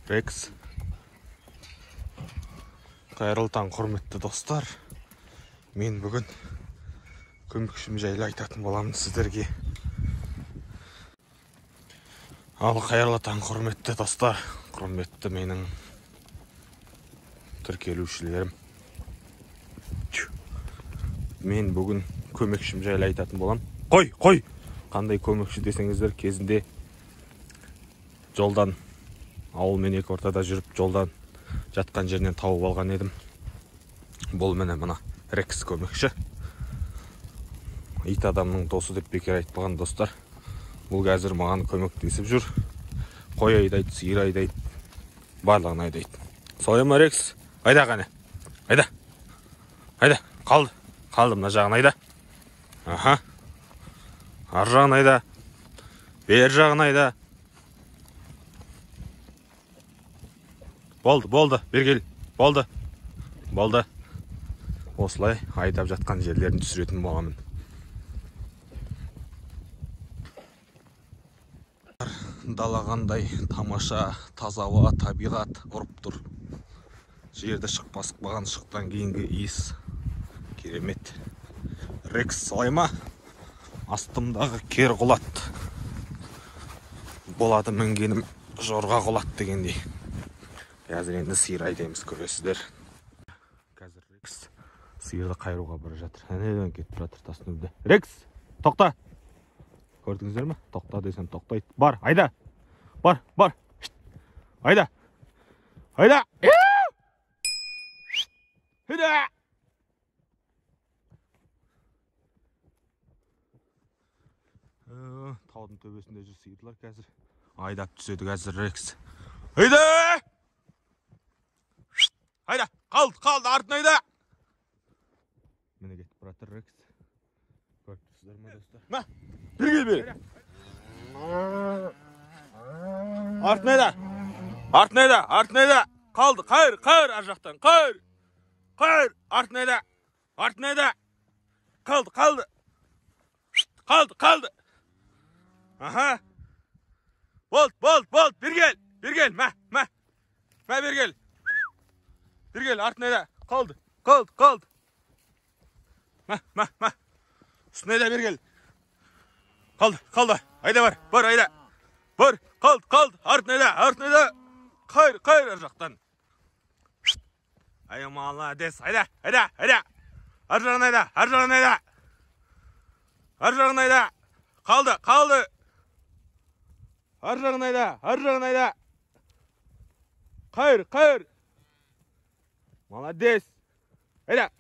Rex. Қайырлы таң, құрметті достар. Мен бүгін көмекшім жайлы айтатын боламын сіздерге. Ал қайырлы таң, құрметті достар, құрметті менің тіркелушілерім. Мен бүгін көмекшім жайлы айтатын боламын. Қой! Қандай көмекші десеңіздер, кезінде жолдан, ауыл мен екі ортада жүріп, жолдан жатқан жерінен тауып алған едім. Бұл мына Рекс көмекші. Ит адамның досы деп бекер айтпаған достар. Бұл қазір маған көмектесіп жүр. Қой айдайды, сиыр айдайды, барлығын айдайды. Солай ма, Рекс? Айда қане? Айда. Қалды мына жағын айда. Аха. Ар жағын айда. Бер жағын айда. Болды, бергел. Болды. Осылай айдап жатқан жерлерін түсіретін боламын. Далағандай тамаша, таза ауа, табиғат ұрып тұр. Жерді шықпаған шықтан кейінгі иіс керемет. Рекс солай ма? Астымдағы кер құлат. Болады мінгенім жорға құлат дегендей. Қазір енді сиыр айдаймыз, көресіздер. Қазір Рекс сиырды қайыруға бара жатыр. Әнеден кетіп жатыр тастың үбді. Рекс, тоқта! Көрдіңіздер ме? Тоқта десем тоқтайды. Бар, айда! Бар! Айда! Айда! Таудың төбесінде жүр сиырлар қазір. Айдап түседі қазір Рекс. Айда! Айда! Қалды, артын айда! Міне кетіп бұратыр Рекс. Көрдіңіздер ме, достар? Ма! Бер! Артын айда! Қалды, қайыр, ар жақтан, қайыр! Артын айда! Қалды! Аха! Болды! Бергел! Ма! Бергел, артын айда! Қалды! Ма! Үстін айда, бергел! Қалды! Айда бар, айда! Бар, қалды! Артын айда! Қайыр, ар жақтан! Ай, молодец! Айда! Ар жағын айда! Қалды! Ар жағын айда! Қайыр! Молодец! Айда!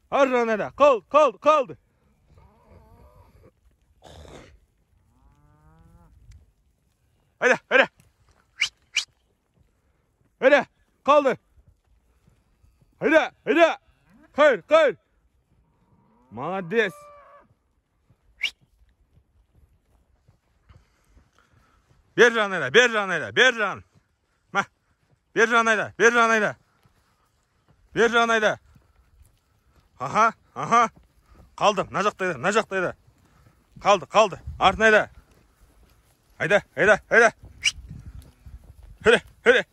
Ар жағын айда! Қалды! Айда! Қалды! Айда! Қайыр! Молодец! Бер жағын! Ма! Бер жағын айда! Аха! Қалды, мына жақтайда! Қалды! Артын айда! Айда! Хөре!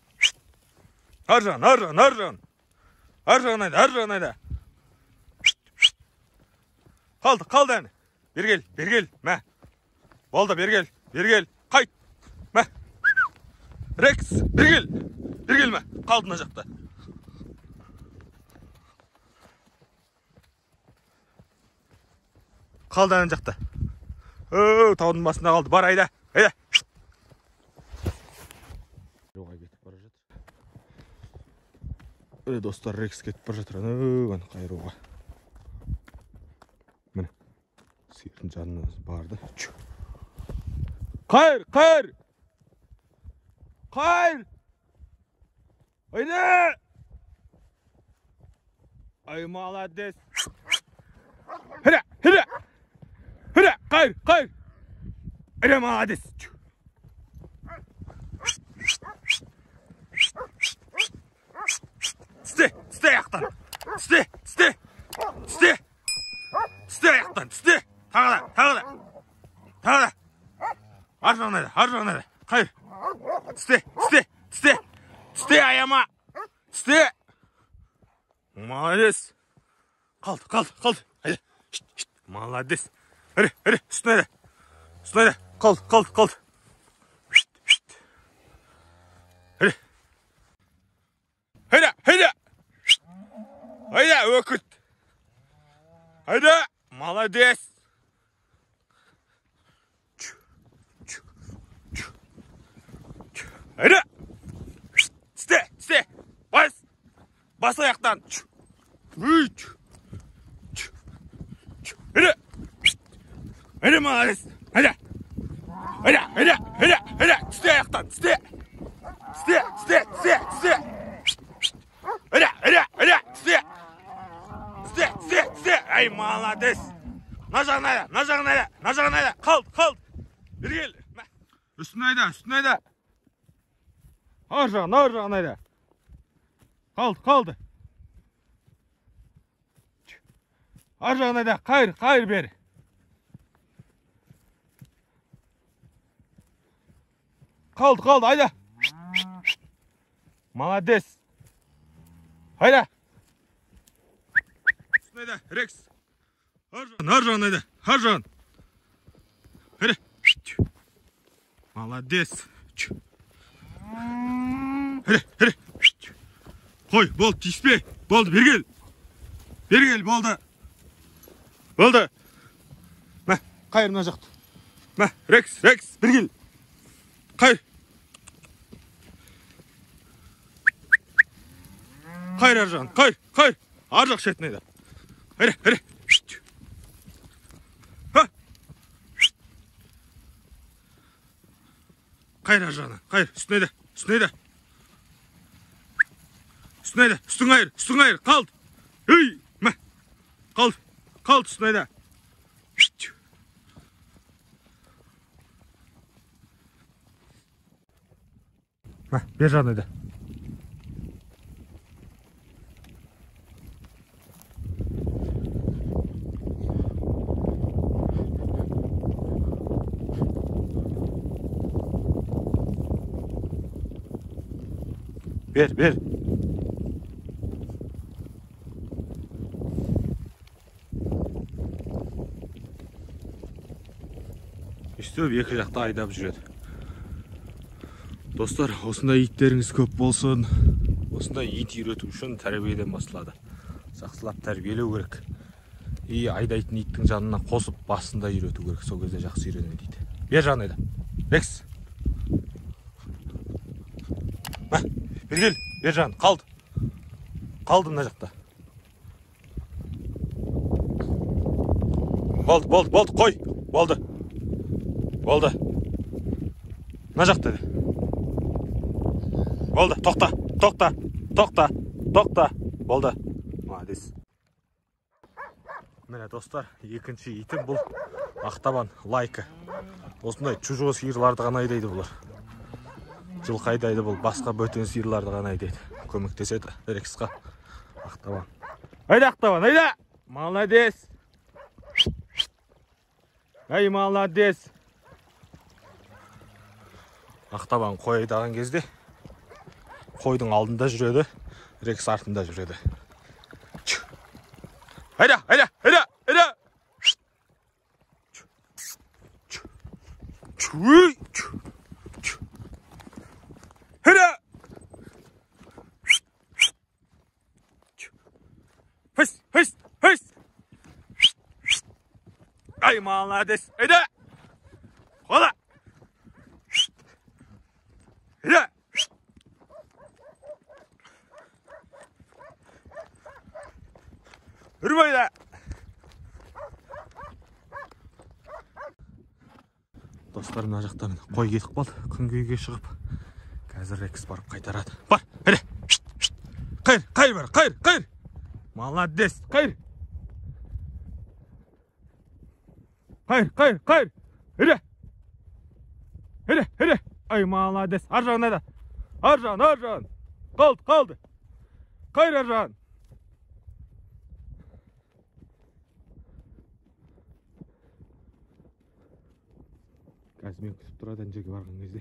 Ар жағын! Ар жағын айда! Қалды әні! Бергел! Мә! Болды, бергел! Қайт! Мә! Рекс! Бергел мә! Қалды мына жақта! Қалды әні жақта! Таудың басында қалды! Бар, айда! Достар, Рекс кетіп бар жатыр. Қайыруға. Міне, сиырдың жанына барды. Қайыр! Айда! Ай, молодец! Хіре! Қайыр! Айда, молодец! Түсте аяқтан! Түсте аяқтан! Тағы да! Ар жағын айда! Қайыр! Тісте, аяма. Тісте. Молодец. Қалды. Айда. Молодец. Іре, үстіне айда. Қалды. Іре. Айда, өкіт. Айда, молодец. Айда. Тісте. Бас аяқтан. Айда, молодец. Айда. Тісте аяқтан. Тісте. Тісте. Ай, молодец. На жағын айда. Қалды. Бері кел. Үстін айда. Ар жағын айда. Қалды. Ар жағын айда. Қайыр бері. Қалды, айда. Молодец. Айда. Үстін айда, Рекс. Ар жағын айда. Ар жағын. Айда. Молодец. Іре. Қой, болды, тиіспе. Болды, бері кел, болды. Мә, қайыр мына жақты. Мә, Рекс, бері кел. Қайыр. Қайыр ар жағын, қайыр. Ар жақ шетін айда. Іре. Қайыр ар жағына, қайыр, үстін айда. Үстін қайыр, қалды. Үй, мә, қалды үстін айда. Мә, бер жағын айда. Бер. Үстіп екі жақта айдап жүреді. Достар, осындай иттеріңіз көп болсын. Осындай ит үйрету үшін тәрбиеден басталады. Жақсылап тәрбиелеу керек. Айдайтын иттің жанына қосып басында үйрету керек. Сол кезде жақсы үйренеді дейді. Бер жағын айда. Рекс. Бер кел, бер жағын. Қалды мына жақта. Болды, қой. Болды. Мына жақта де. Болды, тоқта. Болды. Молодец. Міне достар, екінші итім бұл ақтабан лайка. Осындай чужой сиырларды ғана айдайды бұлар. Жылқы айдайды бұл, басқа бөтен сиырларды ғана айдайды. Көмектеседі Рексқа. Ақтабан. Айда Ақтабан, айда! Молодец! Ай, молодец! Ақтабан қой айдаған кезде қойдың алдында жүреді, Рекс артында жүреді. Айда! Фысь! Ай, молодец! Айда! Хола! Айда! Үрбайда! Достар, мына жақтан қой кетіп қалды. Күнгейге шығып, қазір Рекс барып қайтарады. Бар, әне! Қайыр! Молодец, қайыр! Әне! Ай, молодец! Ар жағын айда! Ар жағын! Қалды! Қайыр ар жағын! Қазір мен күтіп тұрады жерге барған кезде.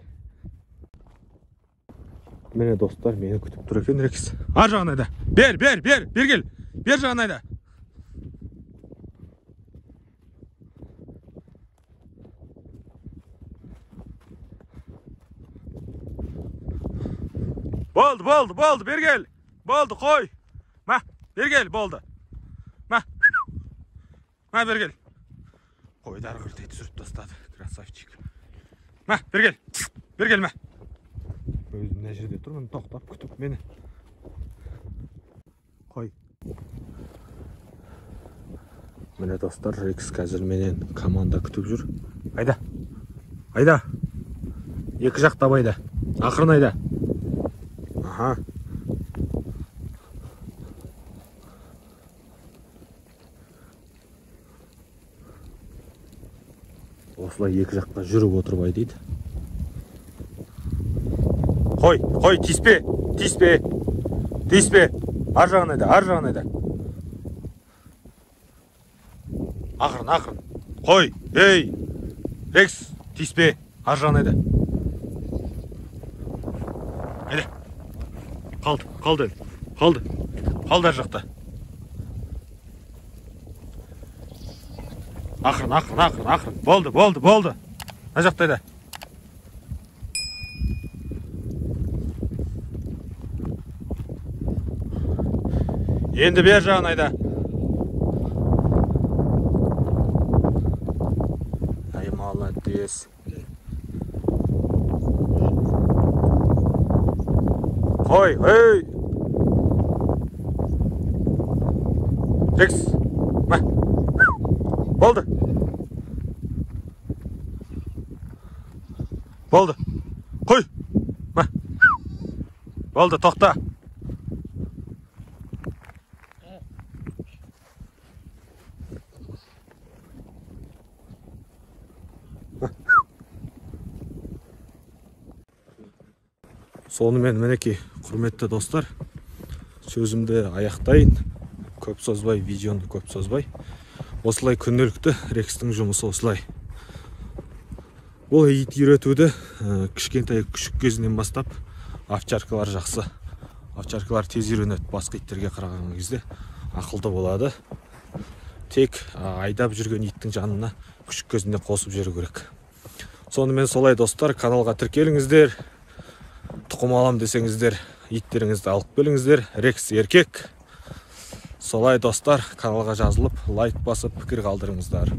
Mene dostlar, meni күтүп тұр екен Рекс. Ар жағын айда. Бер кел. Бер жағын айда. Болды, бер кел. Болды, қой. Ма, бер кел, болды. Ма, бер кел. Қойдар қыртайды сүріп тастады, красавчик. Ма, бер кел, ма. Өзім мына жерде тұрмын, тоқтап күтіп мені. Қой. Міне достар, Рекс қазір менен команда күтіп жүр. Айда. Екі жақтап айда. Ақырын айда. Аха. Осылай екі жаққа жүріп отырып айдайды. Қой, тиіспе. Ар жағын айда. Ақырын. Қой, ей, Рекс, тиіспе, ар жағын айда. Айда. Қалды ар жақта. Ақырын. Болды. Ар жақта айда. Енді бер жағын айда. Ай, молодец. Қой, ей. Рекс. Ма. Болды. Қой. Ма. Болды, тоқта. Сонымен мінекей, құрметті достар, сөзімді аяқтайын, көп созбай, видеоны көп созбай. Осылай күнделікті Рекстің жұмысы осылай. Бұл ит үйретуді кішкентай күшік кезінен бастап овчаркалар жақсы. Овчаркалар тез үйренеді, басқа иттерге қараған кезде ақылды болады. Тек айдап жүрген иттің жанына күшік кезінде қосып жүру керек. Сонымен солай достар, каналға тіркеліңіздер. Тұқым алам десеңіздер, иттеріңізді алып келіңіздер. Рекс еркек. Солай достар, каналға жазылып, лайк басып, пікір қалдырыңыздар.